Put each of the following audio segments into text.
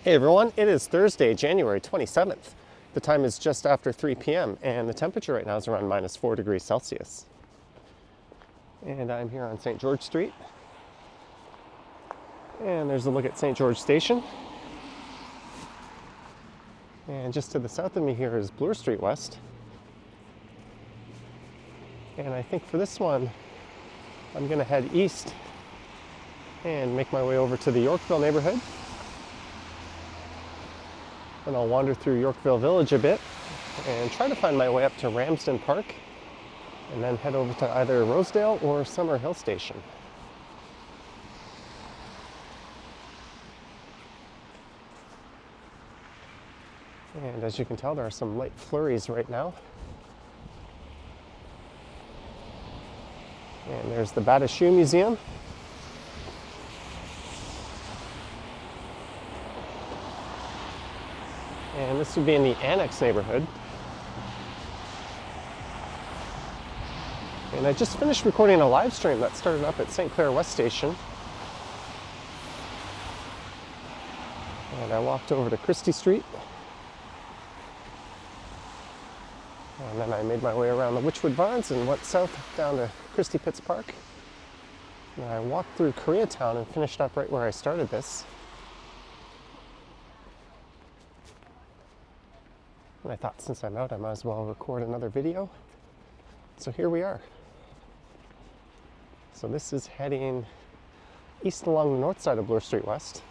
Hey everyone, it is Thursday, January 27th. The time is just after 3 p.m. and the temperature right now is around minus 4 degrees Celsius. And I'm here on St. George Street. And there's a look at St. George Station. And just to the south of me here is Bloor Street West. And I think for this one, I'm going to head east and make my way over to the Yorkville neighborhood. And I'll wander through Yorkville Village a bit and try to find my way up to Ramsden Park and then head over to either Rosedale or Summer Hill Station. And as you can tell, there are some light flurries right now. And there's the Bata Shoe Museum. And this would be in the Annex neighborhood. And I just finished recording a live stream that started up at St. Clair West Station. And I walked over to Christie Street. And then I made my way around the Witchwood Barns and went south down to Christie Pitts Park. And I walked through Koreatown and finished up right where I started this. And I thought since I'm out, I might as well record another video. So here we are. So this is heading east along the north side of Bloor Street West.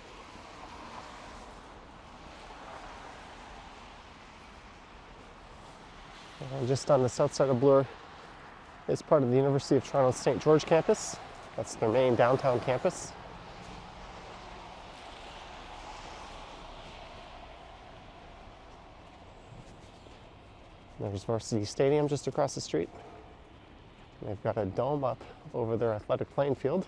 And just on the south side of Bloor is part of the University of Toronto's St. George campus. That's their main downtown campus. There's Varsity Stadium just across the street. They've got a dome up over their athletic playing field.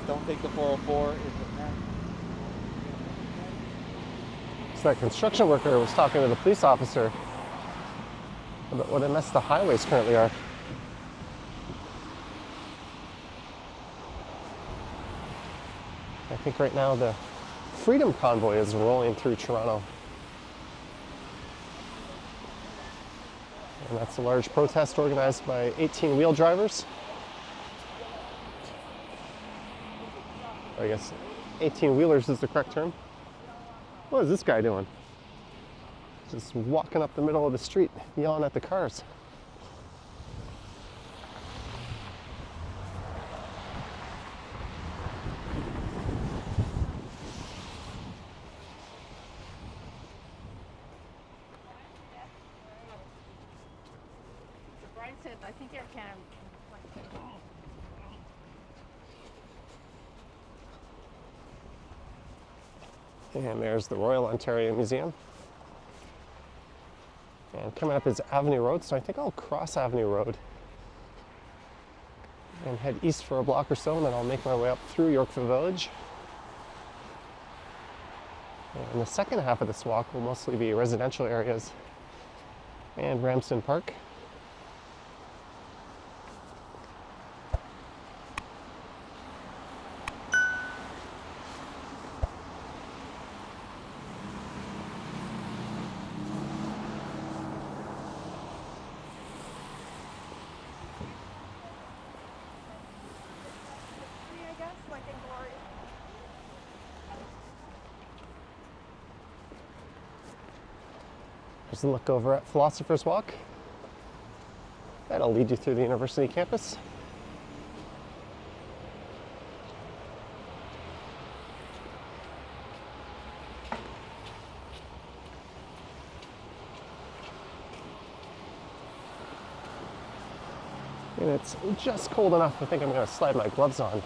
Don't take the 404. So that construction worker was talking to the police officer about what a mess the highways currently are. I think right now the Freedom Convoy is rolling through Toronto. And that's a large protest organized by 18-wheel drivers. I guess 18-wheelers is the correct term. What is this guy doing? Just walking up the middle of the street, yelling at the cars. Brian said, I think I can. And there's the Royal Ontario Museum. And coming up is Avenue Road, so I think I'll cross Avenue Road and head east for a block or so, and then I'll make my way up through Yorkville Village. And the second half of this walk will mostly be residential areas and Ramsden Park. There's a look over at Philosopher's Walk. That'll lead you through the university campus. And it's just cold enough, I think I'm going to slide my gloves on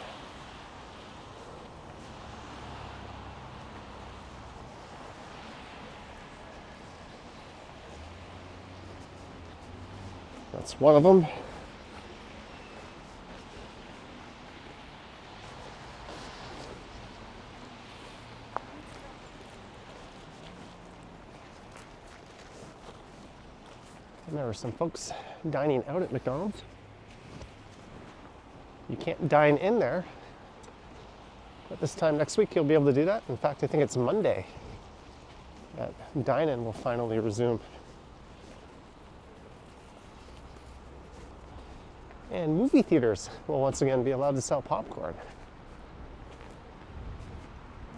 That's one of them. And there were some folks dining out at McDonald's. You can't dine in there, but this time next week you'll be able to do that. In fact, I think it's Monday that dine-in will finally resume. And movie theaters will once again be allowed to sell popcorn.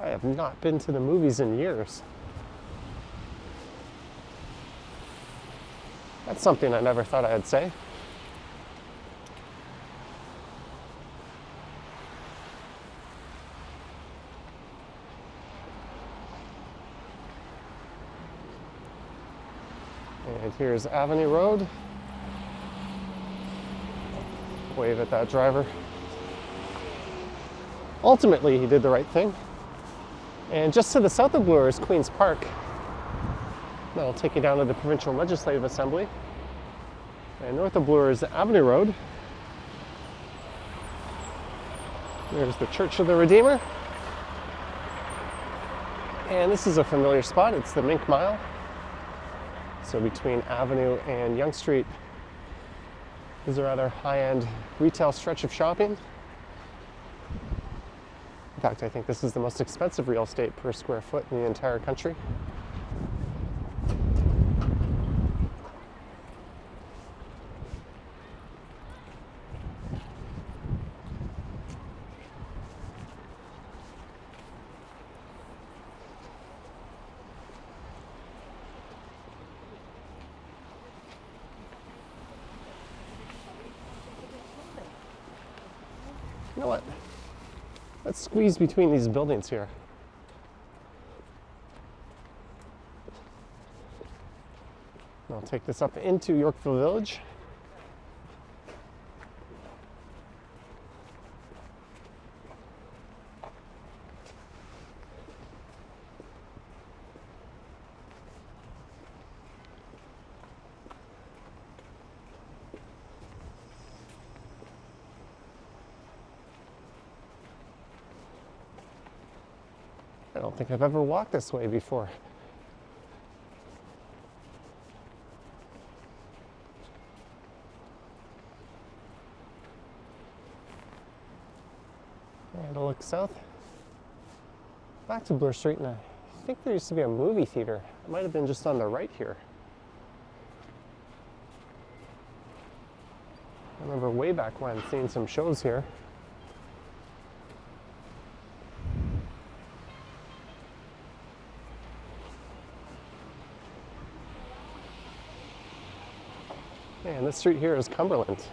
I have not been to the movies in years. That's something I never thought I'd say. And here's Avenue Road. Wave at that driver. Ultimately, he did the right thing. And just to the south of Bloor is Queen's Park. That'll take you down to the Provincial Legislative Assembly. And north of Bloor is Avenue Road. There's the Church of the Redeemer. And this is a familiar spot. It's the Mink Mile. So between Avenue and Yonge Street is a rather high-end retail stretch of shopping. In fact, I think this is the most expensive real estate per square foot in the entire country. You know what? Let's squeeze between these buildings here. I'll take this up into Yorkville Village. I don't think I've ever walked this way before. And I'll look south. Back to Bloor Street, and I think there used to be a movie theater. It might have been just on the right here. I remember way back when seeing some shows here. And this street here is Cumberland.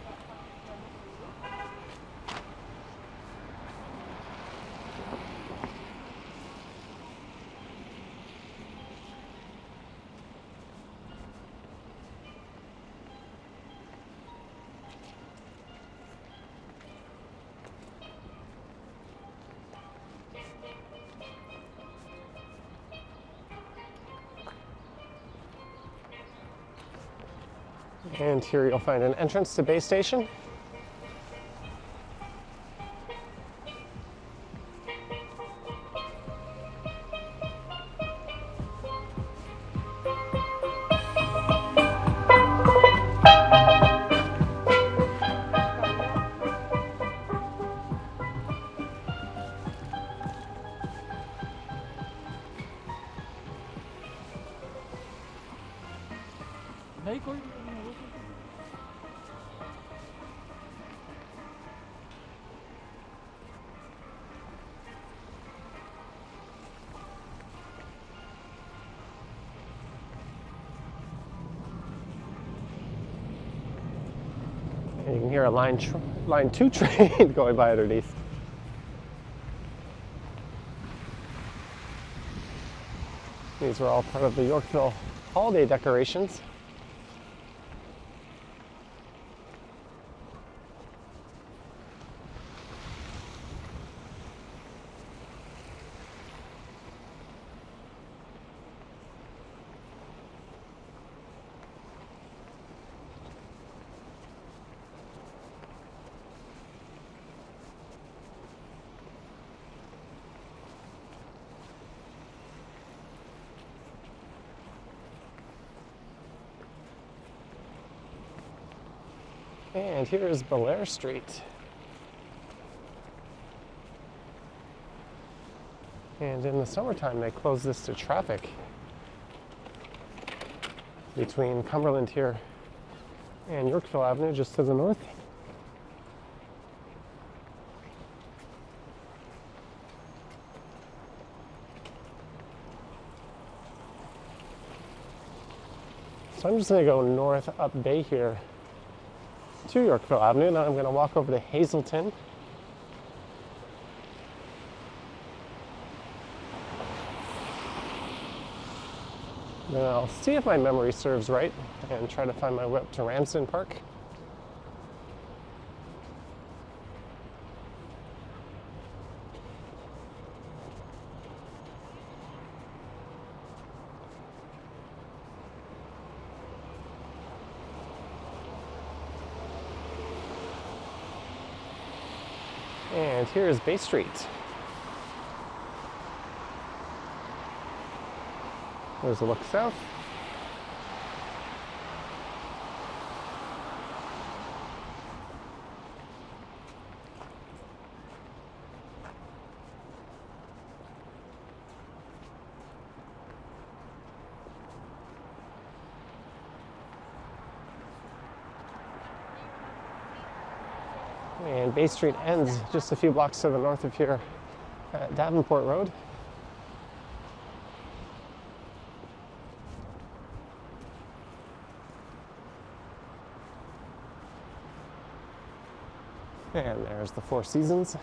And here you'll find an entrance to Bay Station. And you can hear a line 2 train going by underneath. These were all part of the Yorkville holiday decorations. And here is Bloor Street. And in the summertime, they close this to traffic between Cumberland here and Yorkville Avenue just to the north. So I'm just going to go north up Bay here to Yorkville Avenue. Now I'm going to walk over to Hazelton. Then I'll see if my memory serves right and try to find my way up to Ramsden Park. And here is Bay Street. There's a look south. And Bay Street ends just a few blocks to the north of here at Davenport Road. And there's the Four Seasons.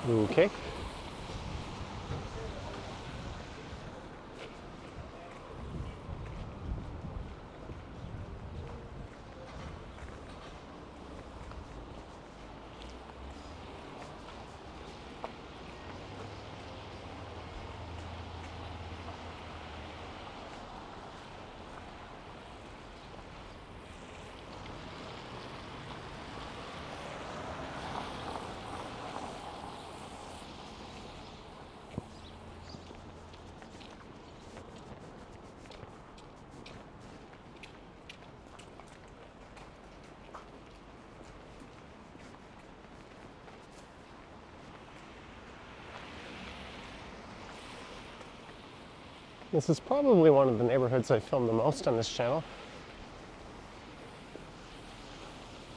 Okay. This is probably one of the neighborhoods I filmed the most on this channel.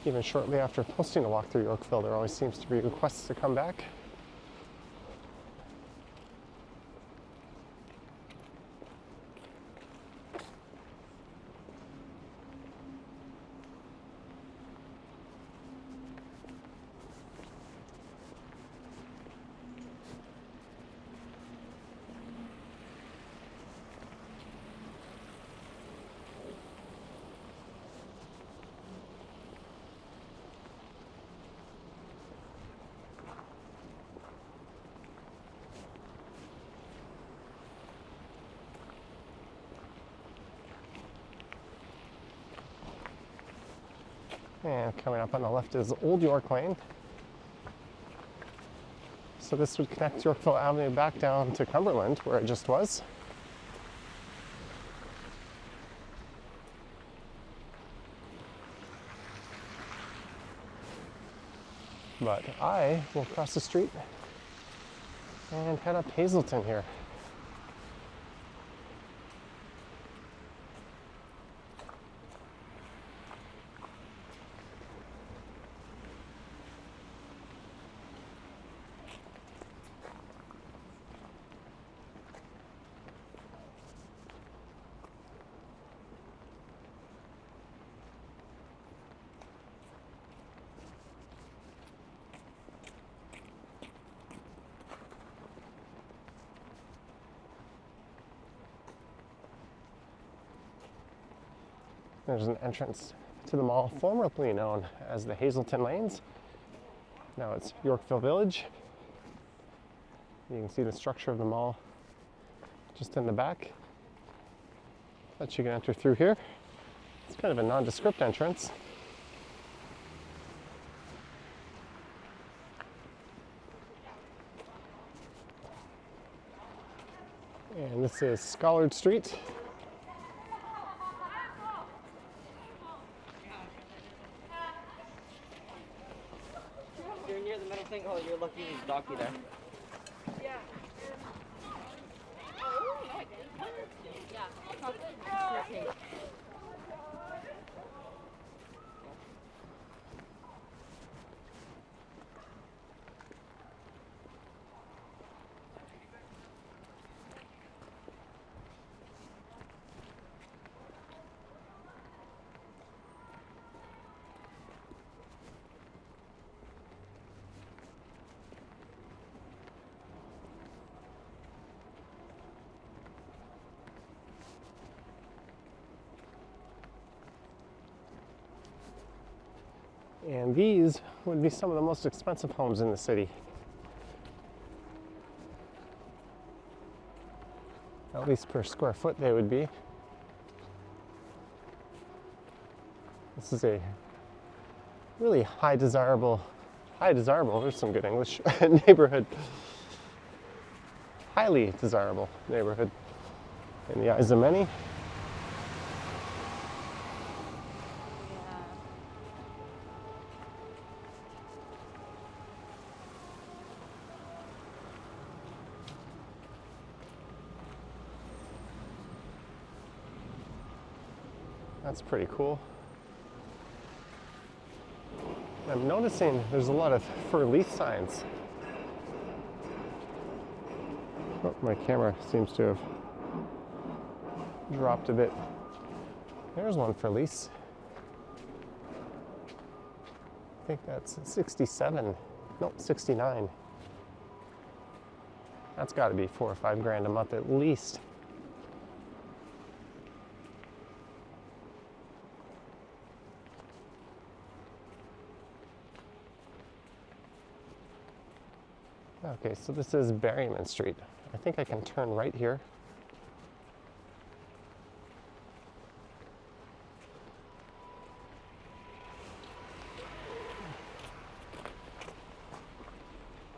Even shortly after posting a walk through Yorkville, there always seems to be requests to come back. And coming up on the left is Old York Lane. So this would connect Yorkville Avenue back down to Cumberland, where it just was. But I will cross the street and head up Hazelton here. There's an entrance to the mall formerly known as the Hazelton Lanes. Now it's Yorkville Village. You can see the structure of the mall just in the back. That you can enter through here. It's kind of a nondescript entrance. And this is Schollard Street. You're near the middle thing. Oh, you're lucky there's a donkey there. Yeah. Oh, no, I didn't. Yeah. And these would be some of the most expensive homes in the city. At least per square foot they would be. This is a really high desirable, there's some good English, neighborhood. Highly desirable neighborhood in the eyes of many. That's pretty cool. I'm noticing there's a lot of for lease signs. Oh, my camera seems to have dropped a bit. There's one for lease. I think that's 67. No, 69. That's got to be $4 or $5 grand a month at least. Okay, so this is Berryman Street. I think I can turn right here.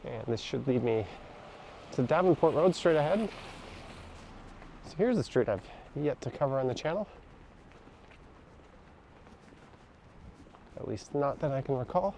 And this should lead me to Davenport Road straight ahead. So here's the street I've yet to cover on the channel. At least not that I can recall.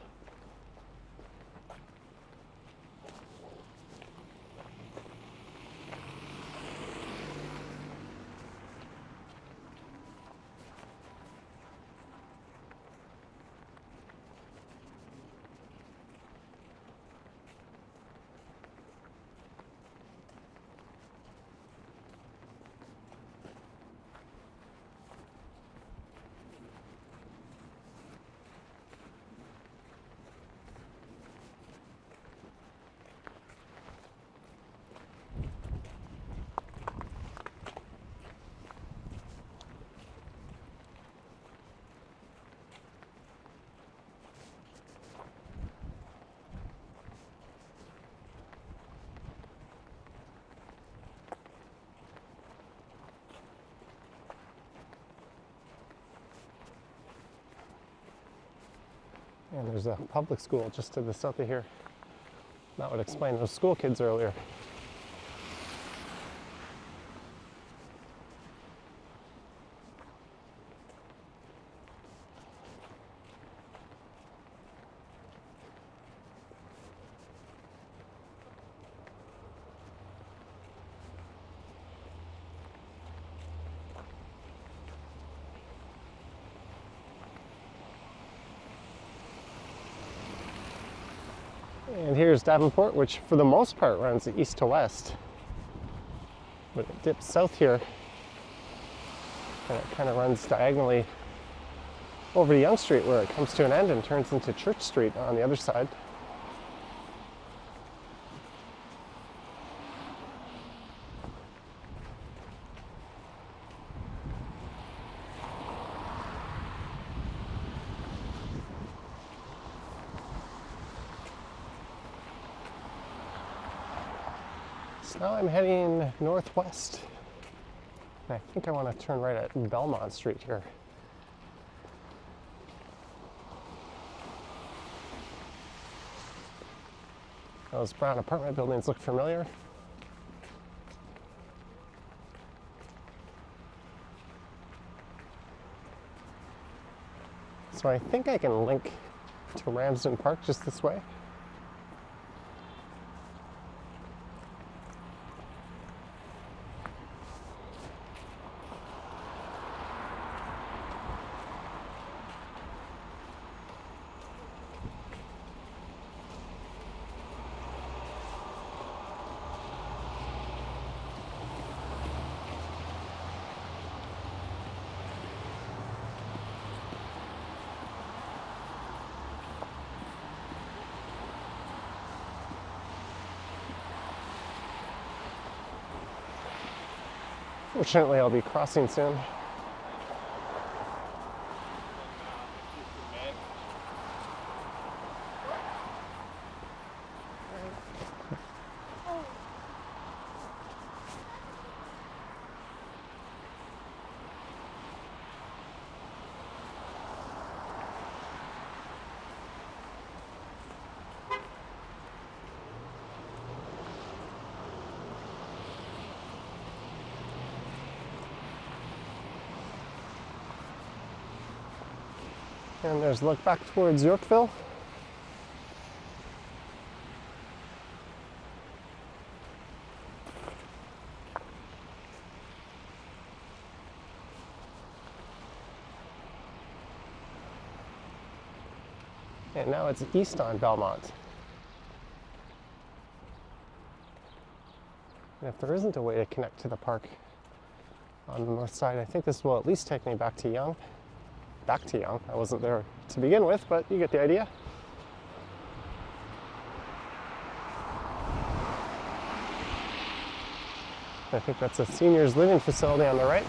And there's a public school just to the south of here. That would explain those school kids earlier. And here's Davenport, which for the most part runs east to west. But it dips south here, and it kind of runs diagonally over to Yonge Street, where it comes to an end and turns into Church Street on the other side. So now I'm heading northwest. And I think I want to turn right at Belmont Street here. Those brown apartment buildings look familiar. So I think I can link to Ramsden Park just this way. Fortunately, I'll be crossing soon. And there's a look back towards Yorkville. And now it's east on Belmont. And if there isn't a way to connect to the park on the north side, I think this will at least take me back to Young. Back to Young. I wasn't there to begin with, but you get the idea. I think that's a seniors living facility on the right.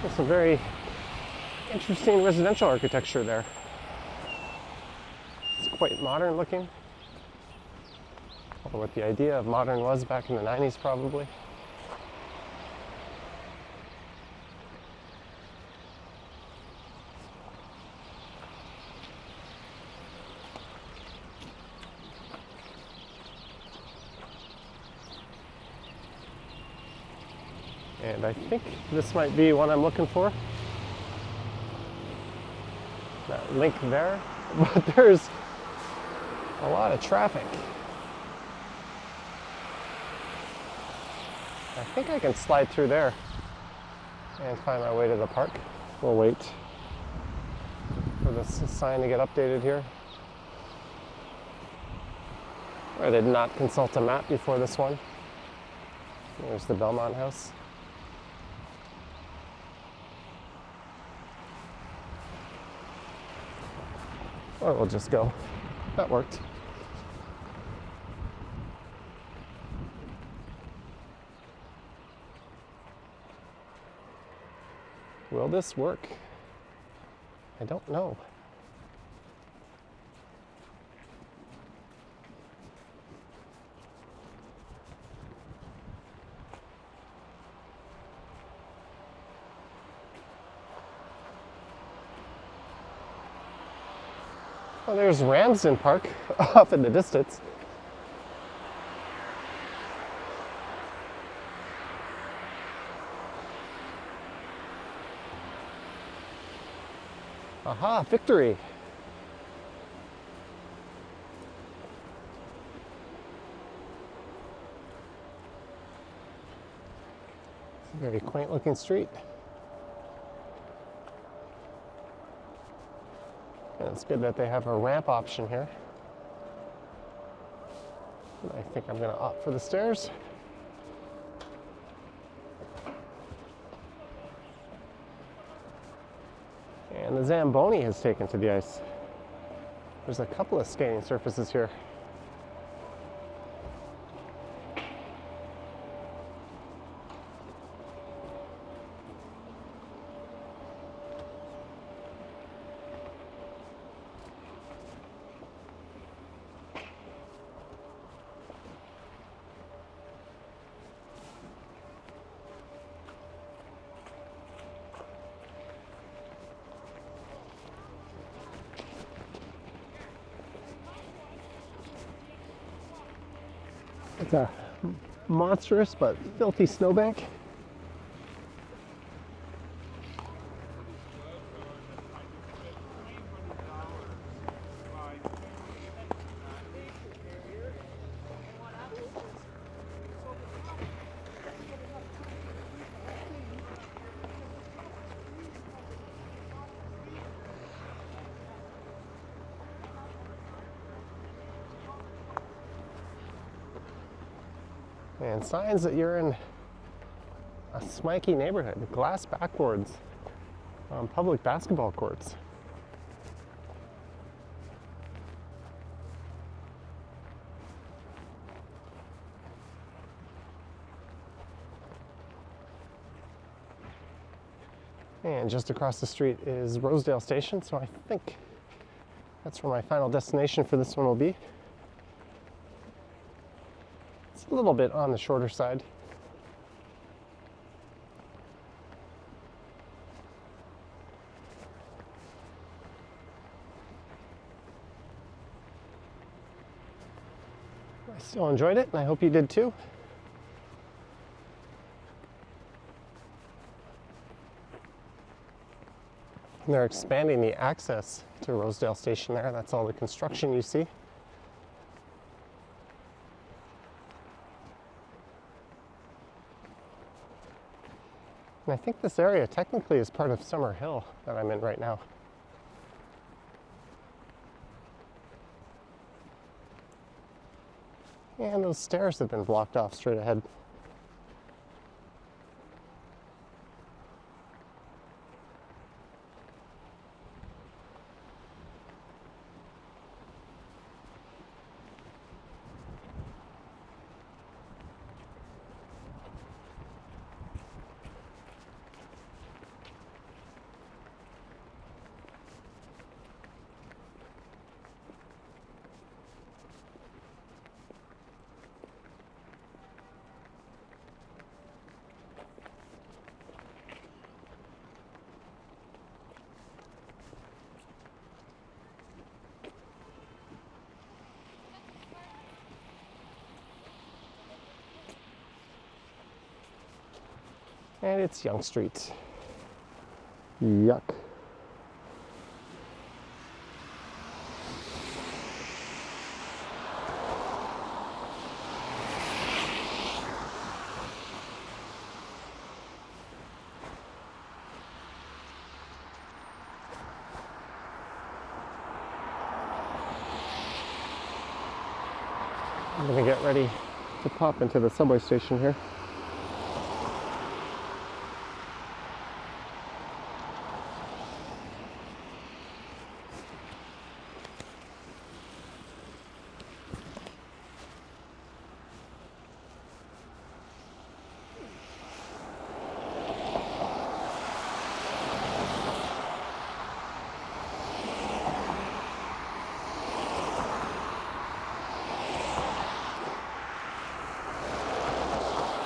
There's some very interesting residential architecture there. It's quite modern looking. I don't know what the idea of modern was back in the 90s probably. And I think this might be what I'm looking for. That link there, but there's a lot of traffic. I think I can slide through there and find my way to the park. We'll wait for this sign to get updated here. I did not consult a map before this one. There's the Belmont house. Or we'll just go. That worked. Will this work? I don't know. Well, there's Ramsden Park off in the distance. Aha, Victory. It's a very quaint looking street. And it's good that they have a ramp option here. And I think I'm going to opt for the stairs. And the Zamboni has taken to the ice. There's a couple of skating surfaces here. It's a monstrous but filthy snowbank. And signs that you're in a swanky neighborhood. Glass backboards on public basketball courts. And just across the street is Rosedale Station, so I think that's where my final destination for this one will be. It's a little bit on the shorter side. I still enjoyed it, and I hope you did too. And they're expanding the access to Rosedale Station there. That's all the construction you see. And I think this area technically is part of Summer Hill that I'm in right now. And those stairs have been blocked off straight ahead. And it's Yonge Street. Yuck. I'm gonna get ready to pop into the subway station here.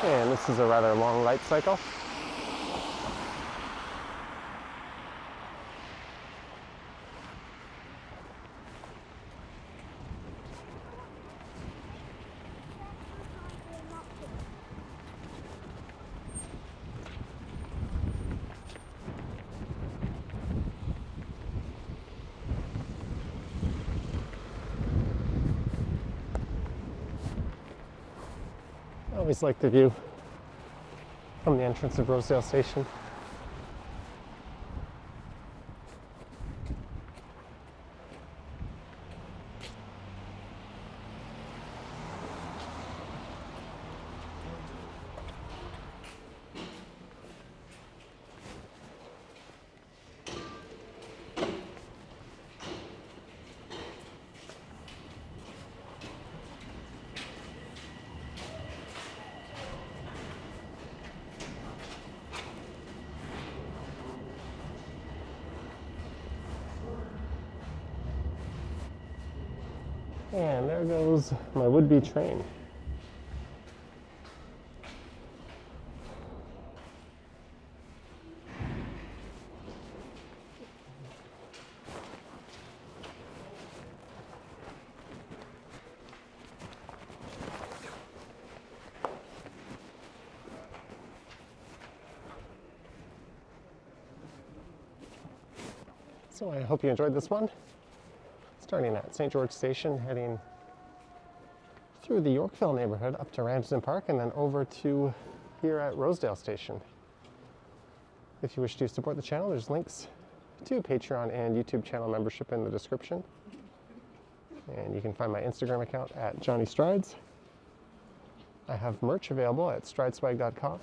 And this is a rather long light cycle. I always like the view from the entrance of Rosedale Station. And there goes my would-be train. So I hope you enjoyed this one. Starting at St. George Station, heading through the Yorkville neighborhood up to Ramsden Park and then over to here at Rosedale Station. If you wish to support the channel, there's links to Patreon and YouTube channel membership in the description. And you can find my Instagram account at Johnny Strides. I have merch available at strideswag.com.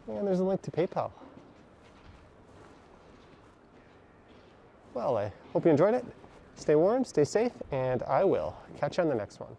And there's a link to PayPal. Well, I hope you enjoyed it. Stay warm, stay safe, and I will catch you on the next one.